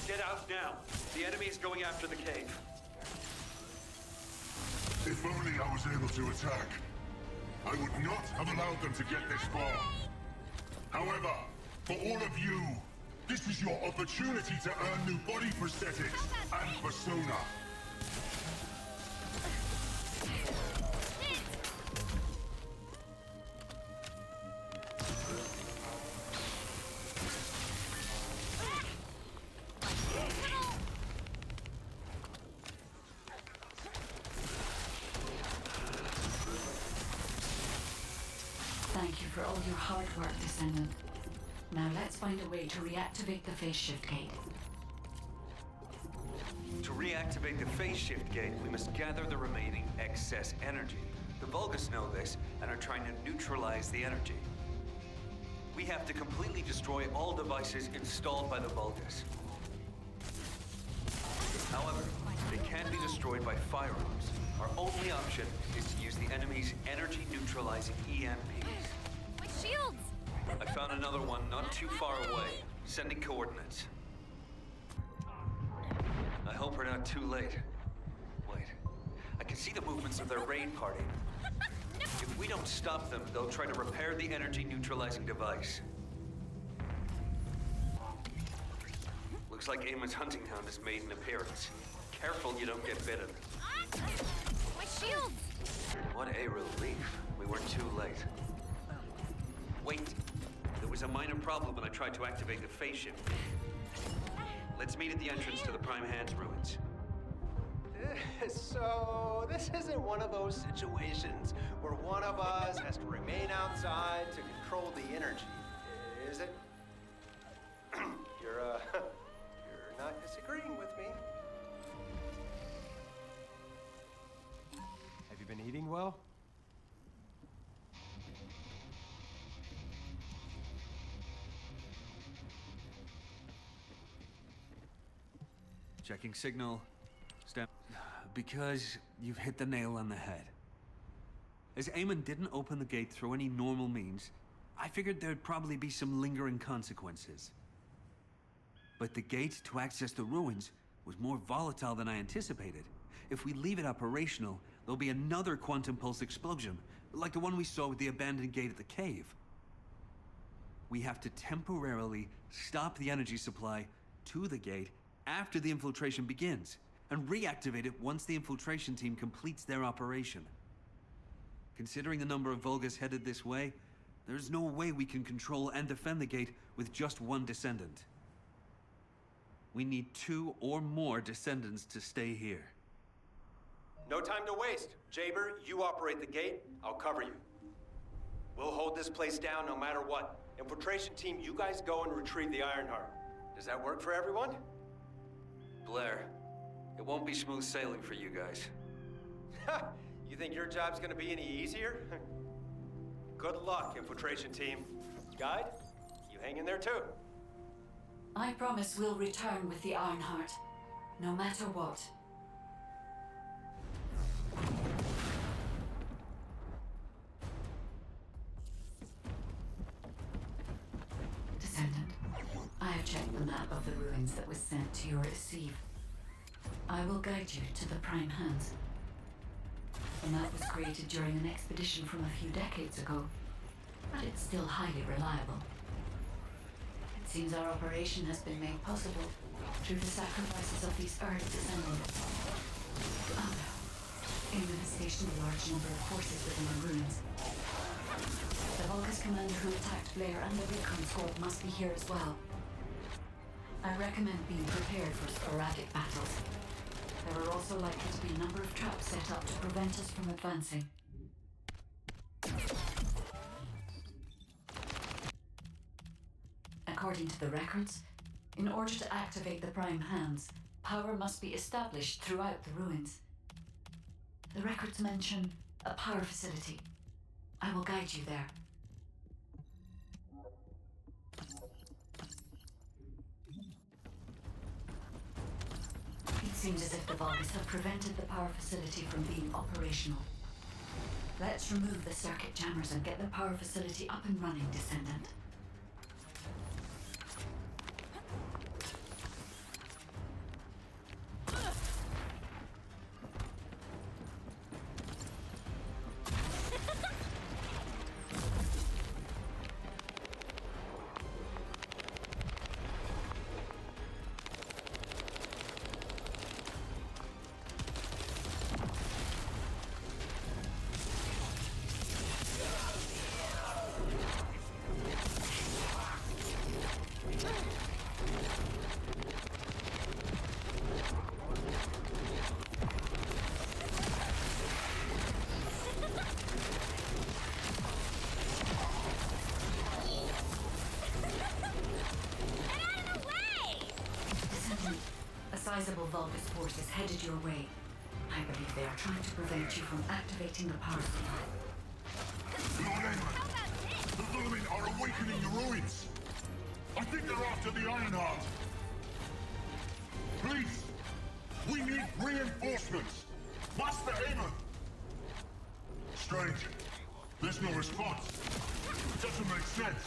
Get out now. The enemy is going after the cave. If only I was able to attack. I would not have allowed them to get this far. However, for all of you, this is your opportunity to earn new body prosthetics and persona. Thank you for all your hard work, Descendant. Now let's find a way to reactivate the phase shift gate. To reactivate the phase shift gate, we must gather the remaining excess energy. The Vulgus know this and are trying to neutralize the energy. We have to completely destroy all devices installed by the Vulgus. However, they can't be destroyed by firearms. Our only option is to use the enemy's energy-neutralizing EMPs. My shields! I found another one not too far away. Sending coordinates. I hope we're not too late. Wait. I can see the movements of their raid party. If we don't stop them, they'll try to repair the energy-neutralizing device. Looks like Aemon's hunting hound has made an appearance. Careful you don't get bitten. My shields! What a relief. We weren't too late. Wait. There was a minor problem when I tried to activate the phase shift. Let's meet at the entrance to the Prime Hand's ruins. So, this isn't one of those situations where one of us has to remain outside to control the energy, is it? You're not disagreeing with me. Have you been eating well? Checking signal. Step. Because you've hit the nail on the head. As Aemon didn't open the gate through any normal means, I figured there'd probably be some lingering consequences. But the gate to access the ruins was more volatile than I anticipated. If we leave it operational, there'll be another quantum pulse explosion, like the one we saw with the abandoned gate at the cave. We have to temporarily stop the energy supply to the gate after the infiltration begins, and reactivate it once the infiltration team completes their operation. Considering the number of Vulgus headed this way, there's no way we can control and defend the gate with just one Descendant. We need 2 or more Descendants to stay here. No time to waste. Jaber, you operate the gate, I'll cover you. We'll hold this place down no matter what. Infiltration team, you guys go and retrieve the Ironheart. Does that work for everyone? Blair, it won't be smooth sailing for you guys. Ha! You think your job's gonna be any easier? Good luck, Infiltration team. Guide, you hang in there too. I promise we'll return with the Ironheart, no matter what. Descendant, I have checked the map of the ruins that was sent to your receive. I will guide you to the Prime Hands. The map was created during an expedition from a few decades ago, but it's still highly reliable. It seems our operation has been made possible through the sacrifices of these Earth Descendants. Oh no. Aemon has stationed a large number of forces within the ruins. The Vulgus commander who attacked Blair and the recon squad must be here as well. I recommend being prepared for sporadic battles. There are also likely to be a number of traps set up to prevent us from advancing. According to the records, in order to activate the Prime Hands, power must be established throughout the ruins. The records mention a power facility. I will guide you there. It seems as if the Vulgus have prevented the power facility from being operational. Let's remove the circuit jammers and get the power facility up and running, Descendant. Sizable Vulgus force is headed your way. I believe they are trying to prevent you from activating the power supply. Lord Aemon, the vermin are awakening the ruins. I think they're after the Ironheart. Please, we need reinforcements. Master Aemon. Strange. There's no response. Doesn't make sense.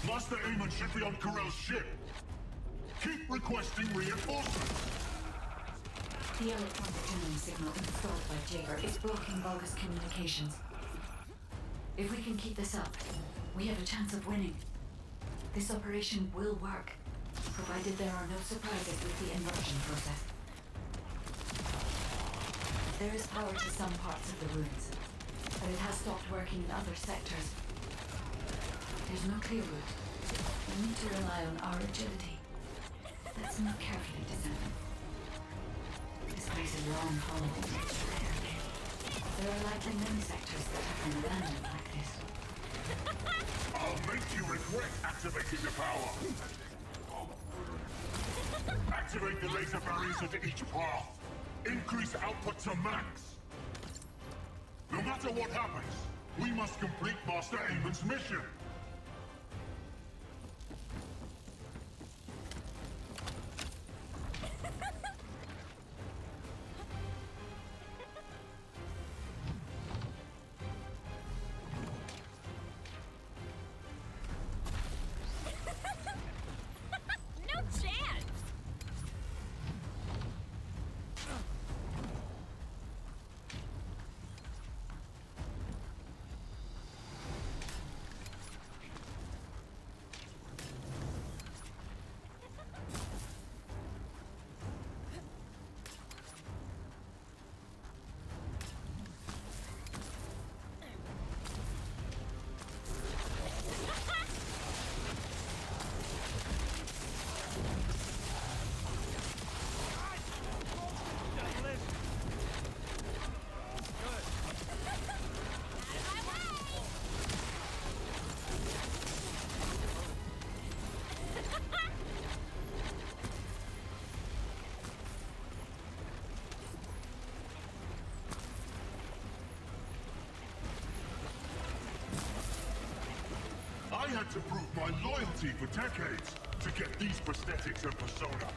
Master Aemon should be on Corell's ship. Keep requesting reinforcements. The electronic jamming signal installed by Jaeger is blocking Vulgus communications. If we can keep this up, we have a chance of winning. This operation will work, provided there are no surprises with the inversion process. There is power to some parts of the ruins, but it has stopped working in other sectors. There's no clear route. We need to rely on our agility. Let's move carefully, Descendant. This place is long, hollow, and there are likely many sectors that have been abandoned like this. I'll make you regret activating the power. Activate the laser barriers at each path. Increase output to max. No matter what happens, we must complete Master Aemon's mission. No chance! had to prove my loyalty for decades to get these prosthetics and persona.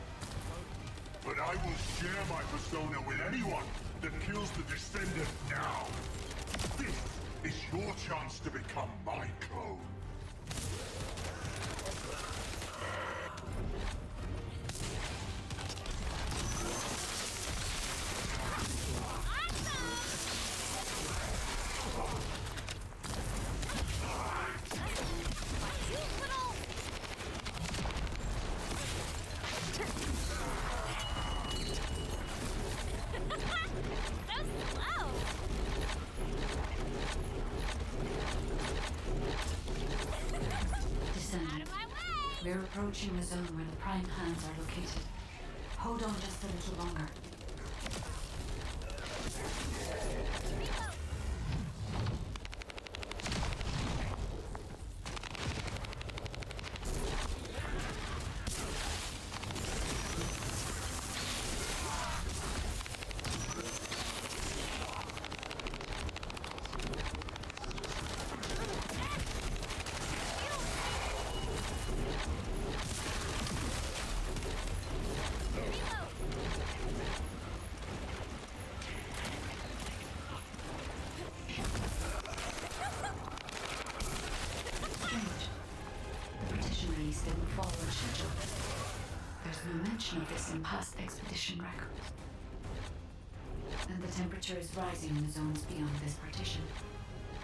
But I will share my persona with anyone that kills the Descendant now. This is your chance to become my clone. We're approaching the zone where the prime hands are located. Hold on just a little longer. Didn't follow a schedule. There's no mention of this in past expedition records. And the temperature is rising in the zones beyond this partition.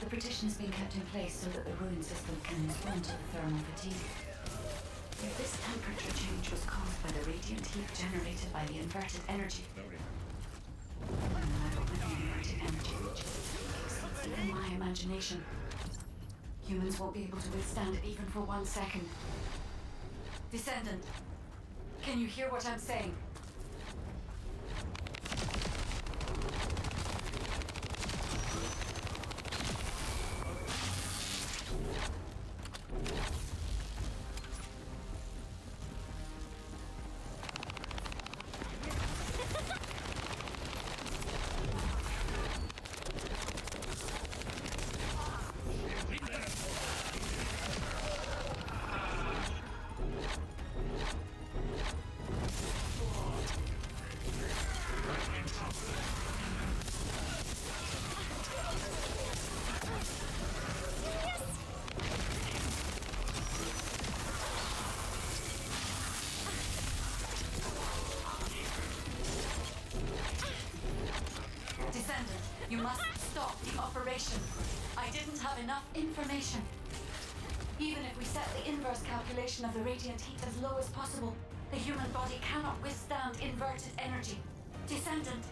The partition is being kept in place so that the ruin system can respond to the thermal fatigue. If this temperature change was caused by the radiant heat generated by the inverted energy, no matter what the inverted energy reaches, in my imagination, humans won't be able to withstand it even for 1 second. Descendant, can you hear what I'm saying? You must stop the operation. I didn't have enough information. Even if we set the inverse calculation of the radiant heat as low as possible, the human body cannot withstand inverted energy. Descendant.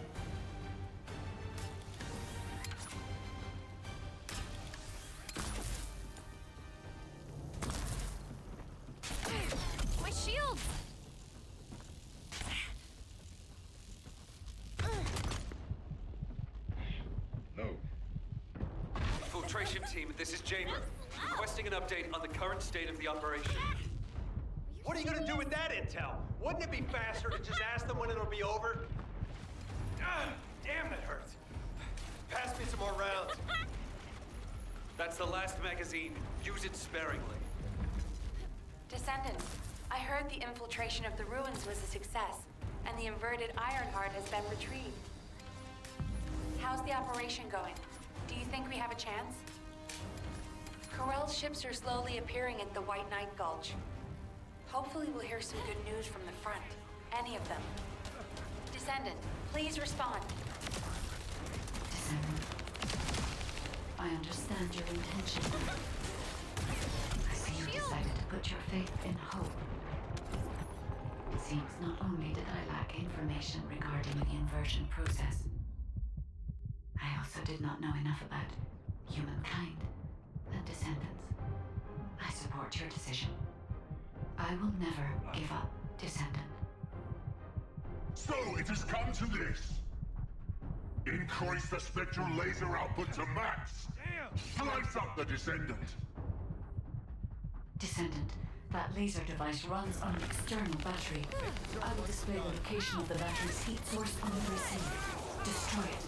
My shield! Infiltration team, this is Jaber. Requesting an update on the current state of the operation. What are you gonna do with that intel? Wouldn't it be faster to just ask them when it'll be over? Damn, that hurts. Pass me some more rounds. That's the last magazine. Use it sparingly. Descendants, I heard the infiltration of the ruins was a success, and the inverted Ironheart has been retrieved. How's the operation going? Do you think we have a chance? Corell's ships are slowly appearing at the White Knight Gulch. Hopefully we'll hear some good news from the front. Any of them. Descendant, please respond. Descendant, I understand your intention. I see you decided to put your faith in hope. It seems not only did I lack information regarding the inversion process, I also did not know enough about humankind and descendants. I support your decision. I will never give up, Descendant. So it has come to this. Increase the spectral laser output to max. Slice up the Descendant. Descendant, that laser device runs on an external battery. I will display the location of the battery's heat source on the receiver. Destroy it.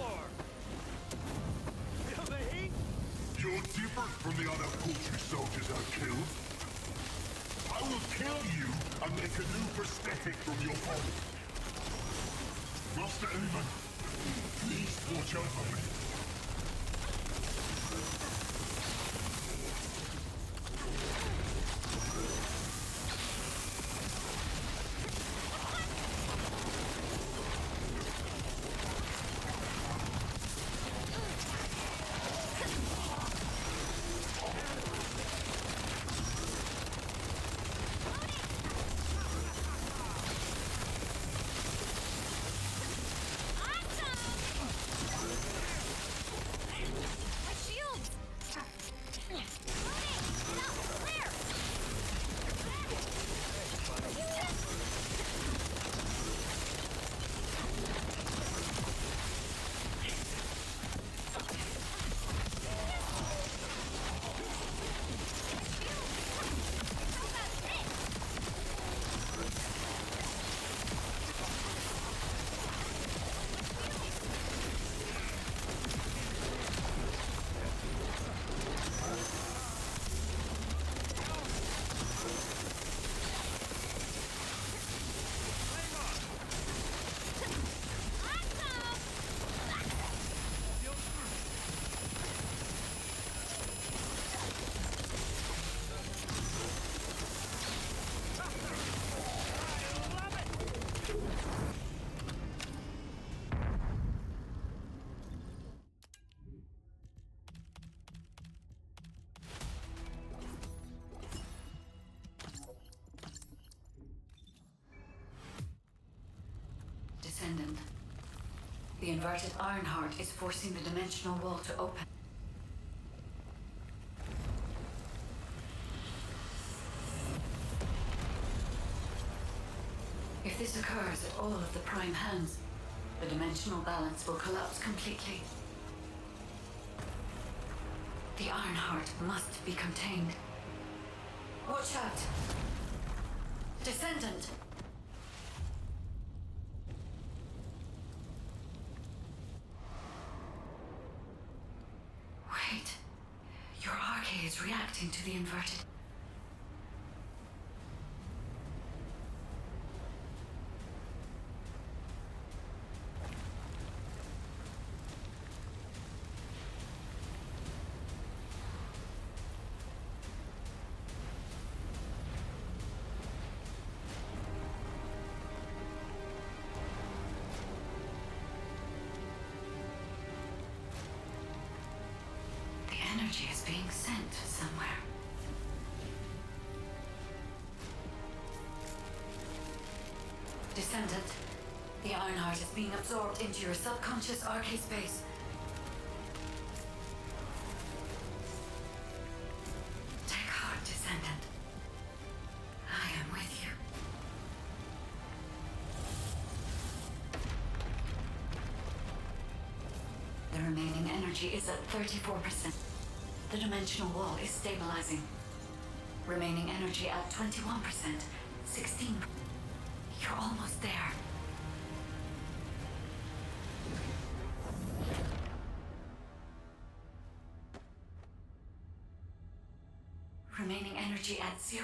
floor! Feel the heat? You're different from the other poultry soldiers I've killed. I will kill you and make a new prosthetic from your body. Master Aemon, please watch over me. Descendant. The inverted Ironheart is forcing the dimensional wall to open. If this occurs at all of the prime hands, the dimensional balance will collapse completely. The Ironheart must be contained. Watch out! Descendant! Wait. Your arcade is reacting to the inverted. Energy is being sent somewhere. Descendant, the Ironheart is being absorbed into your subconscious arcade space. Take heart, Descendant. I am with you. The remaining energy is at 34%. The dimensional wall is stabilizing. Remaining energy at 21%, 16%. You're almost there. Remaining energy at 0%.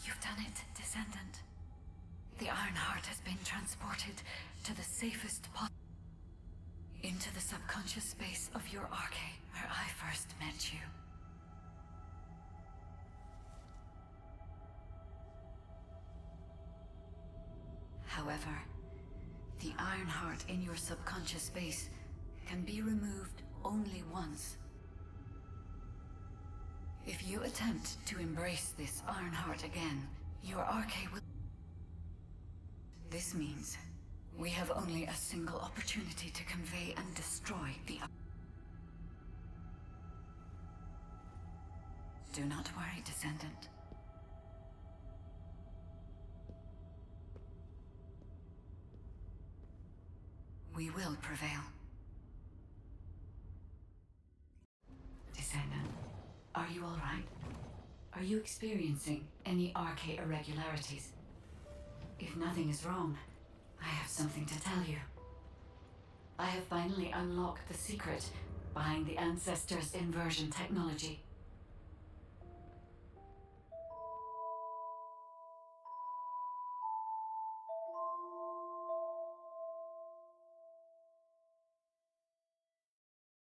You've done it, Descendant. The Ironheart has been transported to the safest possible. Into the subconscious space of your arcade, where I first met you. However, the Ironheart in your subconscious space can be removed only once. If you attempt to embrace this Ironheart again, your arcade will... This means we have only a single opportunity to convey and destroy the... Do not worry, Descendant. We will prevail. you all right? Are you experiencing any RK irregularities? If nothing is wrong, I have something to tell you. I have finally unlocked the secret behind the Ancestors' inversion technology.